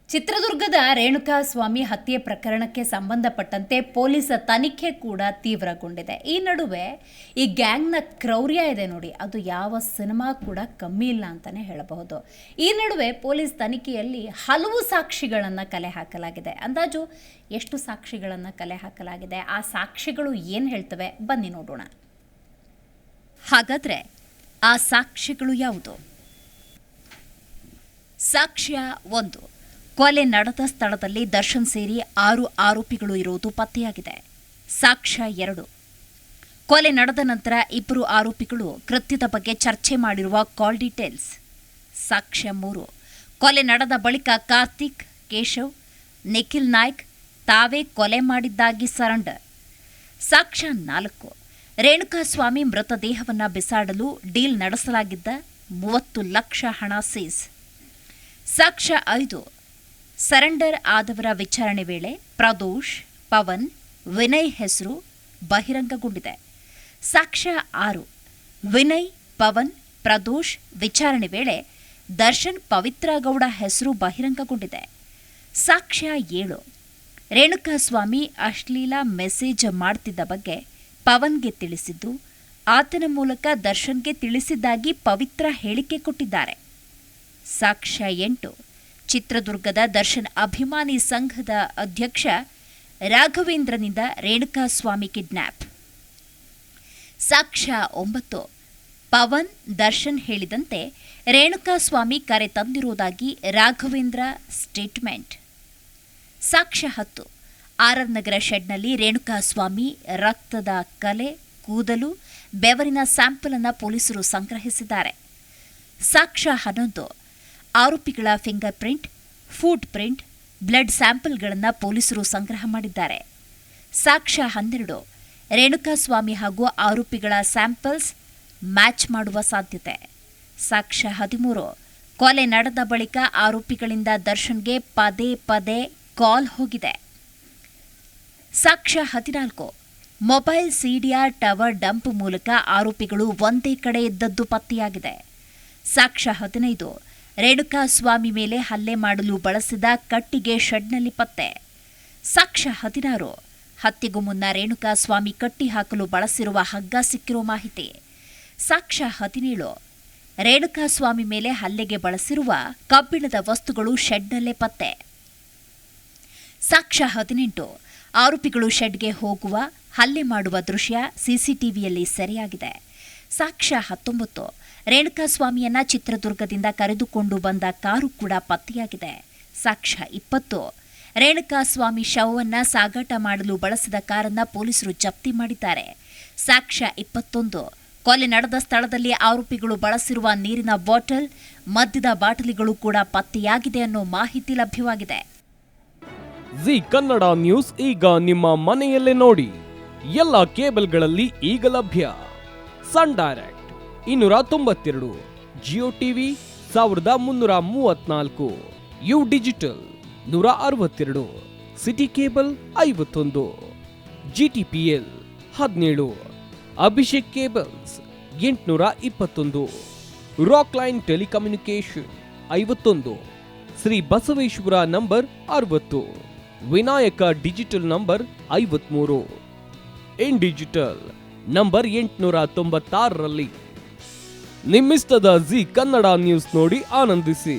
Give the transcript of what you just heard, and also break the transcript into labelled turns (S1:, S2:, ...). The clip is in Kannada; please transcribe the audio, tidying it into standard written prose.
S1: ಚಿತ್ರದುರ್ಗದ ರೇಣುಕಾಸ್ವಾಮಿ ಹತ್ಯೆ ಪ್ರಕರಣಕ್ಕೆ ಸಂಬಂಧಪಟ್ಟಂತೆ ಪೊಲೀಸ್ ತನಿಖೆ ಕೂಡ ತೀವ್ರಗೊಂಡಿದೆ. ಈ ನಡುವೆ ಈ ಗ್ಯಾಂಗ್ನ ಕ್ರೌರ್ಯ ಇದೆ ನೋಡಿ, ಅದು ಯಾವ ಸಿನಿಮಾ ಕೂಡ ಕಮ್ಮಿ ಇಲ್ಲ ಅಂತಲೇ ಹೇಳಬಹುದು. ಈ ನಡುವೆ ಪೊಲೀಸ್ ತನಿಖೆಯಲ್ಲಿ ಹಲವು ಸಾಕ್ಷಿಗಳನ್ನು ಕಲೆ ಹಾಕಲಾಗಿದೆ. ಅಂದಾಜು ಎಷ್ಟು ಸಾಕ್ಷಿಗಳನ್ನು ಕಲೆ ಹಾಕಲಾಗಿದೆ, ಆ ಸಾಕ್ಷಿಗಳು ಏನು ಹೇಳ್ತವೆ ಬನ್ನಿ ನೋಡೋಣ. ಹಾಗಾದರೆ ಆ ಸಾಕ್ಷಿಗಳು ಯಾವುದು? ಸಾಕ್ಷ್ಯ 1. ಕೊಲೆ ನಡೆದ ಸ್ಥಳದಲ್ಲಿ ದರ್ಶನ್ ಸೇರಿ 6 ಆರೋಪಿಗಳು ಇರುವುದು ಪತ್ತೆಯಾಗಿದೆ. ಸಾಕ್ಷ್ಯ 2. ಕೊಲೆ ನಡೆದ ನಂತರ 2 ಆರೋಪಿಗಳು ಕೃತ್ಯದ ಬಗ್ಗೆ ಚರ್ಚೆ ಮಾಡಿರುವ ಕಾಲ್ ಡೀಟೇಲ್ಸ್. ಸಾಕ್ಷ್ಯ 3. ಕೊಲೆ ನಡೆದ ಬಳಿಕ ಕಾರ್ತಿಕ್, ಕೇಶವ್, ನಿಖಿಲ್ ನಾಯ್ಕ್ ತಾವೇ ಕೊಲೆ ಮಾಡಿದ್ದಾಗಿ ಸರೆಂಡರ್. ಸಾಕ್ಷ್ಯ 4. ರೇಣುಕಾಸ್ವಾಮಿ ಮೃತದೇಹವನ್ನು ಬಿಸಾಡಲು ಡೀಲ್ ನಡೆಸಲಾಗಿದ್ದ 30 ಲಕ್ಷ ಹಣ ಸೀಸ್. ಸಾಕ್ಷ್ಯ 5. ಸರೆಂಡರ್ ಆದವರ ವಿಚಾರಣೆ ವೇಳೆ ಪ್ರದೋಷ್, ಪವನ್, ವಿನಯ್ ಹೆಸರು ಬಹಿರಂಗಗೊಂಡಿದೆ. ಸಾಕ್ಷ್ಯ 6. ವಿನಯ್, ಪವನ್, ಪ್ರದೋಷ್ ವಿಚಾರಣೆ ವೇಳೆ ದರ್ಶನ್, ಪವಿತ್ರ ಗೌಡ ಹೆಸರು ಬಹಿರಂಗಗೊಂಡಿದೆ. ಸಾಕ್ಷ್ಯ 7. ರೇಣುಕಾಸ್ವಾಮಿ ಅಶ್ಲೀಲ ಮೆಸೇಜ್ ಮಾಡ್ತಿದ್ದ ಬಗ್ಗೆ ಪವನ್ಗೆ ತಿಳಿಸಿದ್ದು, ಆತನ ಮೂಲಕ ದರ್ಶನ್ಗೆ ತಿಳಿಸಿದ್ದಾಗಿ ಪವಿತ್ರ ಹೇಳಿಕೆ ಕೊಟ್ಟಿದ್ದಾರೆ. ಸಾಕ್ಷ್ಯ 8. ಚಿತ್ರದುರ್ಗದ ದರ್ಶನ್ ಅಭಿಮಾನಿ ಸಂಘದ ಅಧ್ಯಕ್ಷ ರಾಘವೇಂದ್ರನಿಂದ ರೇಣುಕಾಸ್ವಾಮಿ ಕಿಡ್ನ್ಯಾಪ್. ಸಾಕ್ಷ್ಯ 9. ಪವನ್, ದರ್ಶನ್ ಹೇಳಿದಂತೆ ರೇಣುಕಾಸ್ವಾಮಿ ಕರೆ ತಂದಿರುವುದಾಗಿ ರಾಘವೇಂದ್ರ ಸ್ಟೇಟ್ಮೆಂಟ್. ಸಾಕ್ಷ್ಯ 10. ಆರ್ ನಗರ ಶೆಡ್ನಲ್ಲಿ ರೇಣುಕಾಸ್ವಾಮಿ ರಕ್ತದ ಕಲೆ, ಕೂದಲು, ಬೆವರಿನ ಸ್ಯಾಂಪಲ್ ಅನ್ನು ಪೊಲೀಸರು ಸಂಗ್ರಹಿಸಿದ್ದಾರೆ. ಸಾಕ್ಷ್ಯ 11. ಆರೋಪಿಗಳ fingerprint, footprint, blood ಸ್ಯಾಂಪಲ್ಗಳನ್ನು ಪೊಲೀಸರು ಸಂಗ್ರಹ ಮಾಡಿದ್ದಾರೆ. ಸಾಕ್ಷ್ಯ 12. ರೇಣುಕಾಸ್ವಾಮಿ ಹಾಗೂ ಆರೋಪಿಗಳ ಸ್ಯಾಂಪಲ್ಸ್ ಮ್ಯಾಚ್ ಮಾಡುವ ಸಾಧ್ಯತೆ. ಸಾಕ್ಷ್ಯ 13. ಕೊಲೆ ನಡೆದ ಬಳಿಕ ಆರೋಪಿಗಳಿಂದ ದರ್ಶನ್ಗೆ ಪದೇ ಪದೇ ಕಾಲ್ ಹೋಗಿದೆ. ಸಾಕ್ಷ್ಯ 14. ಮೊಬೈಲ್ ಸಿಡಿಆರ್ ಟವರ್ ಡಂಪ್ ಮೂಲಕ ಆರೋಪಿಗಳು ಒಂದೇ ಕಡೆ ಇದ್ದದ್ದು ಪತ್ತೆಯಾಗಿದೆ. ಸಾಕ್ಷ್ಯ 15. ರೇಣುಕಾಸ್ವಾಮಿ ಮೇಲೆ ಹಲ್ಲೆ ಮಾಡಲು ಬಳಸಿದ ಕಟ್ಟಿಗೆ ಶೆಡ್ನಲ್ಲಿ ಪತ್ತೆ. ಸಾಕ್ಷ್ಯ 16. ಹತ್ಯೆಗೂ ಮುನ್ನ ರೇಣುಕಾಸ್ವಾಮಿ ಕಟ್ಟಿ ಹಾಕಲು ಬಳಸಿರುವ ಹಗ್ಗ ಸಿಕ್ಕಿರುವ ಮಾಹಿತಿ. ಸಾಕ್ಷ್ಯ 17. ರೇಣುಕಾಸ್ವಾಮಿ ಮೇಲೆ ಹಲ್ಲೆಗೆ ಬಳಸಿರುವ ಕಬ್ಬಿಣದ ವಸ್ತುಗಳು ಶೆಡ್ನಲ್ಲೇ ಪತ್ತೆ. ಸಾಕ್ಷ್ಯ 18. ಆರೋಪಿಗಳು ಶೆಡ್ಗೆ ಹೋಗುವ, ಹಲ್ಲೆ ಮಾಡುವ ದೃಶ್ಯ ಸಿಸಿಟಿವಿಯಲ್ಲಿ ಸೆರೆಯಾಗಿದೆ. ಸಾಕ್ಷ್ಯ 19. ರೇಣುಕಾಸ್ವಾಮಿಯನ್ನ ಚಿತ್ರದುರ್ಗದಿಂದ ಕರೆದುಕೊಂಡು ಬಂದ ಕಾರು ಕೂಡ ಪತ್ತೆಯಾಗಿದೆ. ಸಾಕ್ಷ್ಯ 20. ರೇಣುಕಾಸ್ವಾಮಿ ಶವವನ್ನು ಸಾಗಾಟ ಮಾಡಲು ಬಳಸಿದ ಕಾರನ್ನು ಪೊಲೀಸರು ಜಪ್ತಿ ಮಾಡಿದ್ದಾರೆ. ಸಾಕ್ಷ್ಯ 21. ಕೊಲೆ ನಡೆದ ಸ್ಥಳದಲ್ಲಿ ಆರೋಪಿಗಳು ಬಳಸಿರುವ ನೀರಿನ ಬಾಟಲ್, ಮದ್ಯದ ಬಾಟಲಿಗಳು ಕೂಡ ಪತ್ತೆಯಾಗಿದೆ ಅನ್ನೋ ಮಾಹಿತಿ ಲಭ್ಯವಾಗಿದೆ.
S2: ಜಿ ಕನ್ನಡ ನ್ಯೂಸ್ ಈಗ ನಿಮ್ಮ ಮನೆಯಲ್ಲೇ ನೋಡಿ. ಎಲ್ಲ ಕೇಬಲ್ಗಳಲ್ಲಿ ಈಗ ಲಭ್ಯ. Sun Direct 292, Jio TV 1334, U Digital 162, City Cable 51, GTPL 17, Abhishek cables 821, Rock Line telecommunication 51, Shri Basaveshwara number 60, Vinayaka digital number 53, in digital number 896ರಲ್ಲಿ. ನಿಮ್ಮಿಸ್ತದ ಜಿ ಕನ್ನಡ ನ್ಯೂಸ್ ನೋಡಿ ಆನಂದಿಸಿ.